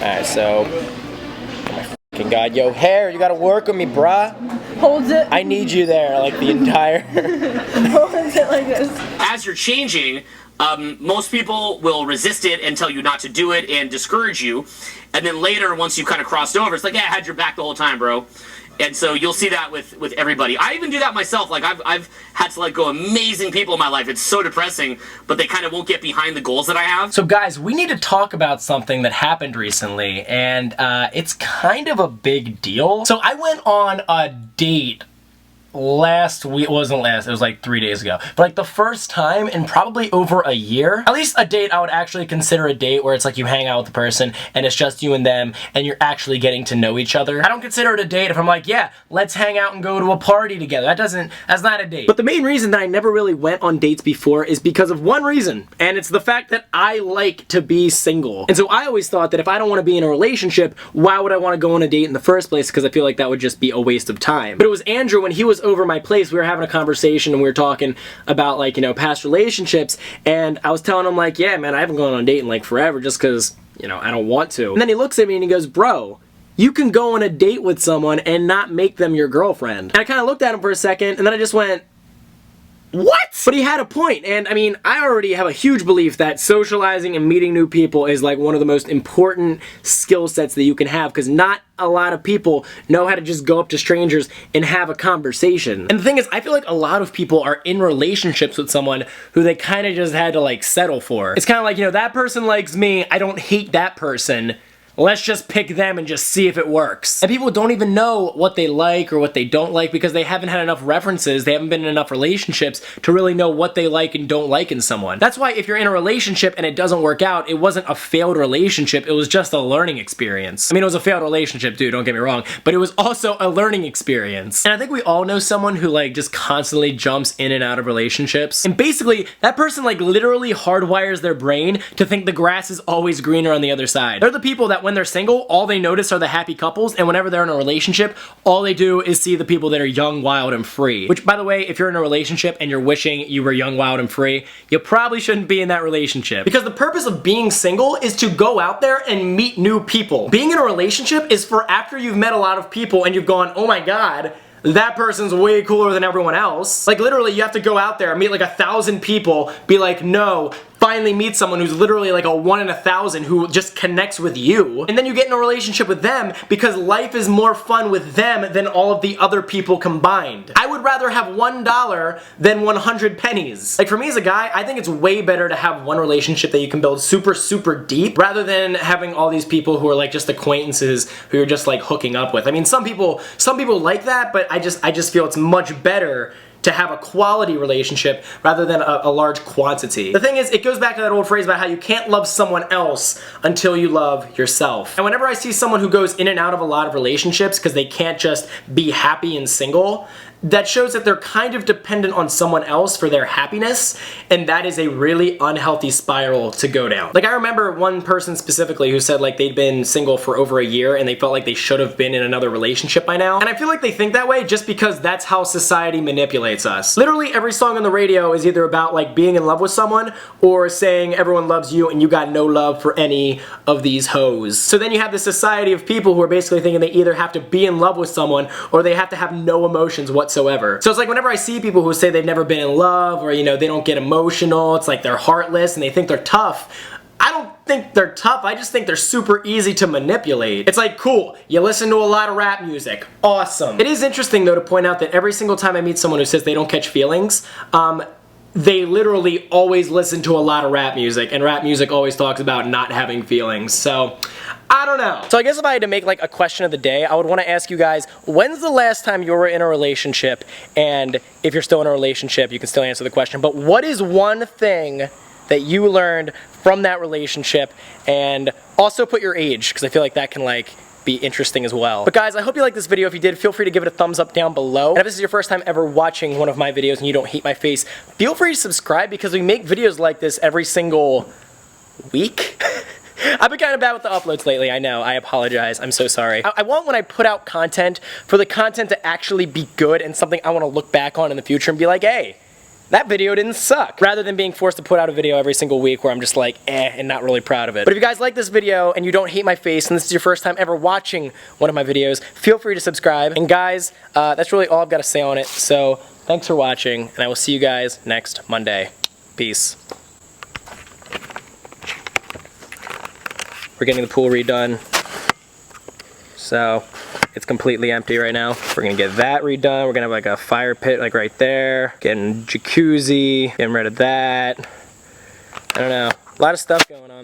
Alright, so, oh my fucking god, yo, hair, you gotta work with me, bruh. Holds it. I need you there, like the entire... Holds it like this. As you're changing, most people will resist it and tell you not to do it and discourage you. And then later, once you've kind of crossed over, it's like, yeah, I had your back the whole time, bro. And so you'll see that with everybody. I even do that myself. Like, I've had to let go amazing people in my life. It's so depressing, but they kind of won't get behind the goals that I have. So guys, we need to talk about something that happened recently, and it's kind of a big deal. So I went on a date last week. It wasn't last, it was like 3 days ago, but like the first time in probably over a year. At least a date I would actually consider a date, where it's like you hang out with the person and it's just you and them and you're actually getting to know each other. I don't consider it a date if I'm like, yeah, let's hang out and go to a party together. That's not a date. But the main reason that I never really went on dates before is because of one reason, and it's the fact that I like to be single. And so I always thought that if I don't want to be in a relationship, why would I want to go on a date in the first place? Because I feel like that would just be a waste of time. But it was Andrew, when he was over my place, we were having a conversation and we were talking about, like, you know, past relationships, and I was telling him, like, yeah, man, I haven't gone on a date in like forever just because, you know, I don't want to. And then he looks at me and he goes, bro, you can go on a date with someone and not make them your girlfriend. And I kind of looked at him for a second, and then I just went, what? But he had a point, and I mean, I already have a huge belief that socializing and meeting new people is like one of the most important skill sets that you can have, because not a lot of people know how to just go up to strangers and have a conversation. And the thing is, I feel like a lot of people are in relationships with someone who they kind of just had to like settle for. It's kind of like, you know, that person likes me, I don't hate that person. Let's just pick them and just see if it works. And people don't even know what they like or what they don't like because they haven't had enough references, they haven't been in enough relationships to really know what they like and don't like in someone. That's why if you're in a relationship and it doesn't work out, it wasn't a failed relationship, it was just a learning experience. I mean, it was a failed relationship, dude, don't get me wrong, but it was also a learning experience. And I think we all know someone who like just constantly jumps in and out of relationships. And basically, that person like literally hardwires their brain to think the grass is always greener on the other side. They're the people that when they're single, all they notice are the happy couples, and whenever they're in a relationship, all they do is see the people that are young, wild, and free. Which, by the way, if you're in a relationship and you're wishing you were young, wild, and free, you probably shouldn't be in that relationship. Because the purpose of being single is to go out there and meet new people. Being in a relationship is for after you've met a lot of people and you've gone, oh my god, that person's way cooler than everyone else. Like literally, you have to go out there, meet like 1,000 people, be like, no, finally meet someone who's literally like a 1 in 1,000 who just connects with you. And then you get in a relationship with them because life is more fun with them than all of the other people combined. I would rather have $1 than 100 pennies. Like for me as a guy, I think it's way better to have one relationship that you can build super, super deep rather than having all these people who are like just acquaintances who you're just like hooking up with. I mean, some people like that, but I just feel it's much better to have a quality relationship rather than a large quantity. The thing is, it goes back to that old phrase about how you can't love someone else until you love yourself. And whenever I see someone who goes in and out of a lot of relationships because they can't just be happy and single, that shows that they're kind of dependent on someone else for their happiness, and that is a really unhealthy spiral to go down. Like I remember one person specifically who said like they'd been single for over a year and they felt like they should have been in another relationship by now. And I feel like they think that way just because that's how society manipulates us. Literally every song on the radio is either about like being in love with someone or saying everyone loves you and you got no love for any of these hoes. So then you have this society of people who are basically thinking they either have to be in love with someone or they have to have no emotions whatsoever. So it's like whenever I see people who say they've never been in love or, you know, they don't get emotional, it's like they're heartless and they think they're tough. I don't think they're tough, I just think they're super easy to manipulate. It's like, cool, you listen to a lot of rap music. Awesome. It is interesting though to point out that every single time I meet someone who says they don't catch feelings, they literally always listen to a lot of rap music, and rap music always talks about not having feelings, so I don't know. So I guess if I had to make like a question of the day, I would want to ask you guys, when's the last time you were in a relationship? And if you're still in a relationship, you can still answer the question, but what is one thing that you learned from that relationship? And also put your age, because I feel like that can like be interesting as well. But guys, I hope you liked this video. If you did, feel free to give it a thumbs up down below. And if this is your first time ever watching one of my videos and you don't hate my face, feel free to subscribe because we make videos like this every single week. I've been kind of bad with the uploads lately, I know. I apologize. I'm so sorry. I want when I put out content, for the content to actually be good and something I want to look back on in the future and be like, hey, that video didn't suck. Rather than being forced to put out a video every single week where I'm just like, and not really proud of it. But if you guys like this video and you don't hate my face and this is your first time ever watching one of my videos, feel free to subscribe. And guys, that's really all I've got to say on it. So thanks for watching, and I will see you guys next Monday. Peace. We're getting the pool redone. So it's completely empty right now. We're gonna get that redone. We're gonna have like a fire pit like right there. Getting jacuzzi, getting rid of that. I don't know, a lot of stuff going on.